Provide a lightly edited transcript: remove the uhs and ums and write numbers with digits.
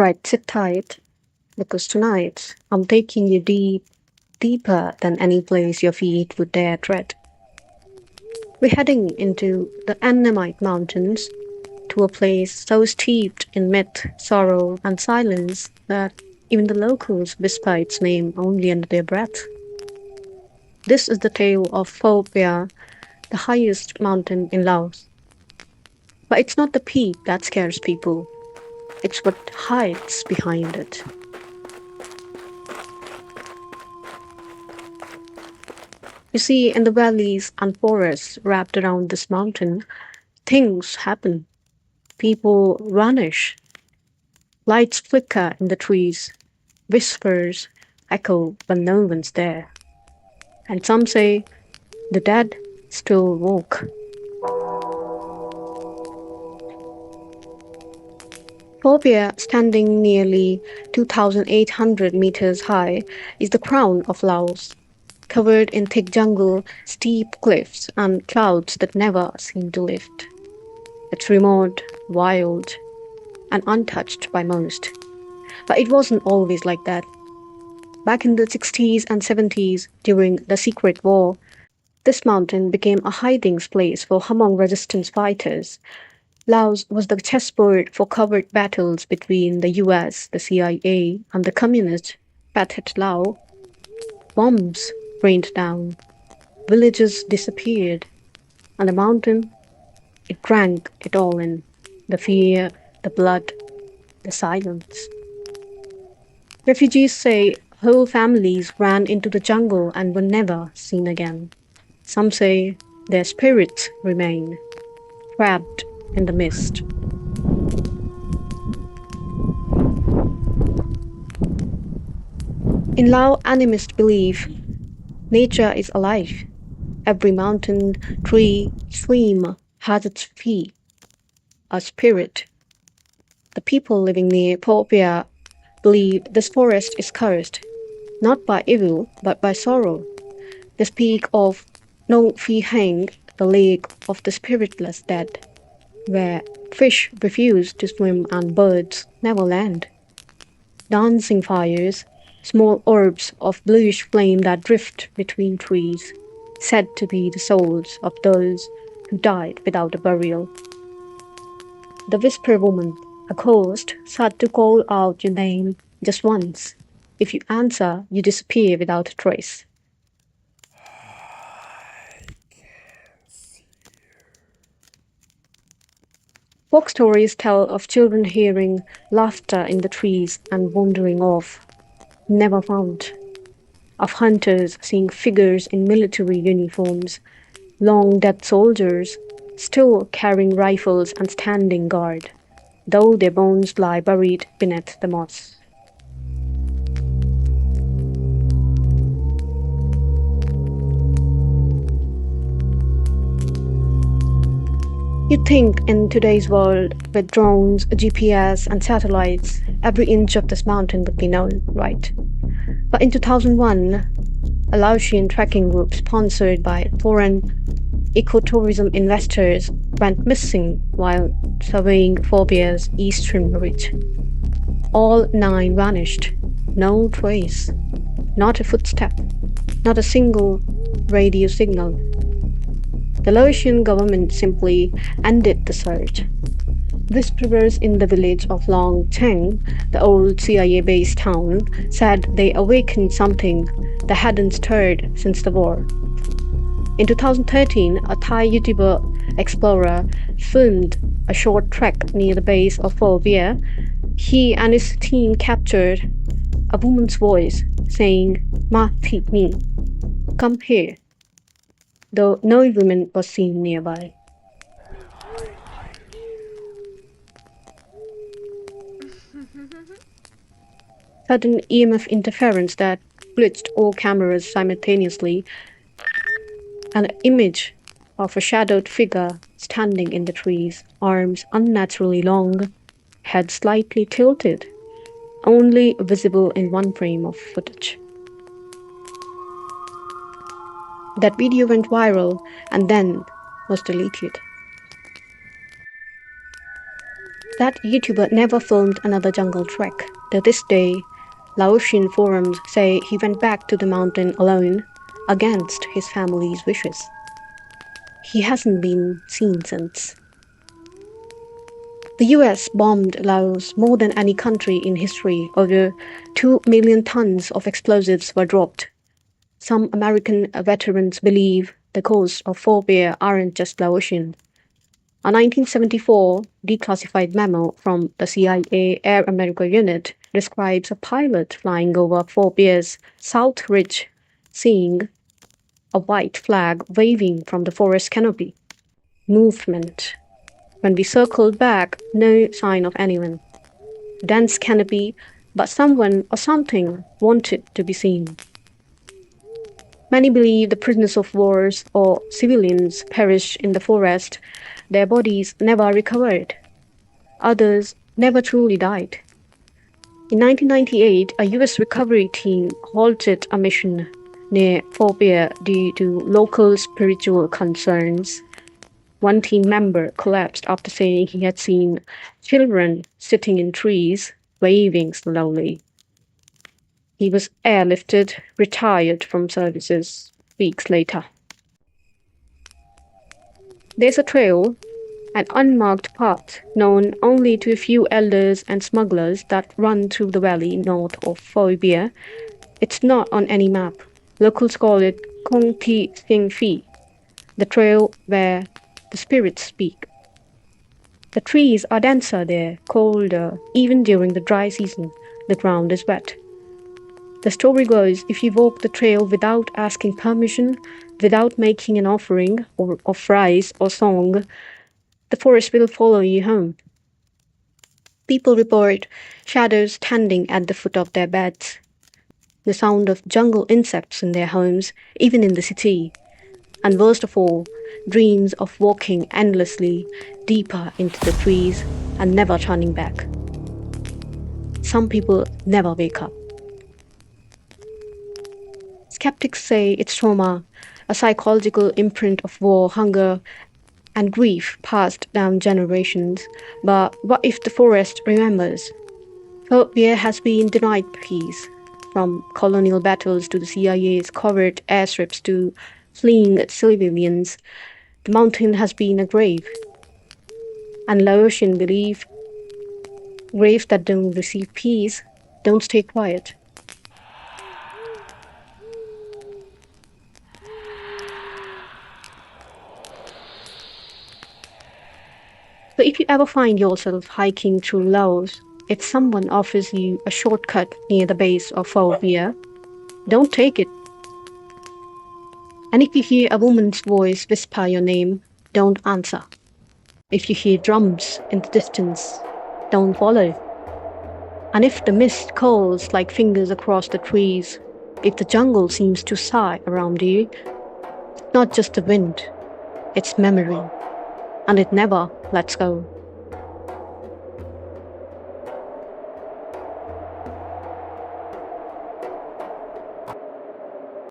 Alright, sit tight, because tonight I'm taking you deeper than any place your feet would dare tread. We're heading into the Annamite Mountains, to a place so steeped in myth, sorrow, and silence that even the locals whisper its name only under their breath. This is the tale of Phou Bia, the highest mountain in Laos. But it's not the peak that scares people, it's what hides behind it. You see, in the valleys and forests wrapped around this mountain, things happen. People vanish, lights flicker in the trees, whispers echo when no one's there. And some say the dead still walk. Phou Bia, standing nearly 2,800 meters high, is the crown of Laos, covered in thick jungle, steep cliffs, and clouds that never seem to lift. It's remote, wild, and untouched by most. But it wasn't always like that. Back in the 60s and 70s, during the Secret War, this mountain became a hiding place for Hmong resistance fighters. Laos was the chessboard for covert battles between the US, the CIA, and the communist Pathet Lao. Bombs rained down, villages disappeared, and the mountain, it drank it all in. The fear, the blood, the silence. Refugees say whole families ran into the jungle and were never seen again. Some say their spirits remain, trapped in the mist. In Lao animist belief, nature is alive. Every mountain, tree, stream has its fee, a spirit. The people living near Phou Bia believe this forest is cursed, not by evil, but by sorrow. They speak of No Phi Hang, the lake of the spiritless dead, where fish refuse to swim and birds never land. Dancing fires, small orbs of bluish flame that drift between trees, said to be the souls of those who died without a burial. The Whisper Woman, a ghost, said to call out your name just once. If you answer, you disappear without a trace. Folk stories tell of children hearing laughter in the trees and wandering off, never found. Of hunters seeing figures in military uniforms, long dead soldiers, still carrying rifles and standing guard, though their bones lie buried beneath the moss. You'd think in today's world, with drones, GPS, and satellites, every inch of this mountain would be known, right? But in 2001, a Laotian trekking group sponsored by foreign ecotourism investors went missing while surveying Phou Bia's eastern ridge. All 9 vanished, no trace, not a footstep, not a single radio signal. The Laotian government simply ended the search. Whisperers in the village of Long Cheng, the old CIA-based town, said they awakened something that hadn't stirred since the war. In 2013, a Thai YouTuber explorer filmed a short trek near the base of Phou Bia. He and his team captured a woman's voice saying, "Ma Thi Mi, come here," though no woman was seen nearby. Sudden EMF interference that glitched all cameras simultaneously, an image of a shadowed figure standing in the trees, arms unnaturally long, head slightly tilted, only visible in one frame of footage. That video went viral and then was deleted. That YouTuber never filmed another jungle trek. To this day, Laotian forums say he went back to the mountain alone, against his family's wishes. He hasn't been seen since. The US bombed Laos more than any country in history. Over 2 million tons of explosives were dropped. Some American veterans believe the cause of Phou Bia aren't just Laotian. A 1974 declassified memo from the CIA Air America unit describes a pilot flying over Phou Bia's South Ridge, seeing a white flag waving from the forest canopy. Movement. When we circled back, no sign of anyone. Dense canopy, but someone or something wanted to be seen. Many believe the prisoners of wars or civilians perished in the forest. Their bodies never recovered. Others never truly died. In 1998, a US recovery team halted a mission near Phou Bia due to local spiritual concerns. One team member collapsed after saying he had seen children sitting in trees, waving slowly. He was airlifted, retired from services weeks later. There's a trail, an unmarked path known only to a few elders and smugglers that run through the valley north of Phou Bia. It's not on any map. Locals call it Kong Ti Sing Phi, the trail where the spirits speak. The trees are denser there, colder. Even during the dry season, the ground is wet. The story goes, if you walk the trail without asking permission, without making an offering of rice or song, the forest will follow you home. People report shadows standing at the foot of their beds, the sound of jungle insects in their homes, even in the city, and worst of all, dreams of walking endlessly deeper into the trees and never turning back. Some people never wake up. Skeptics say it's trauma, a psychological imprint of war, hunger, and grief passed down generations. But what if the forest remembers? Phou Bia has been denied peace, from colonial battles to the CIA's covert airstrips to fleeing civilians. The mountain has been a grave. And Laotian believe graves that don't receive peace don't stay quiet. So if you ever find yourself hiking through Laos, if someone offers you a shortcut near the base of Phou Bia, don't take it. And if you hear a woman's voice whisper your name, don't answer. If you hear drums in the distance, don't follow. And if the mist calls like fingers across the trees, if the jungle seems to sigh around you, it's not just the wind, it's memory. And it never lets go.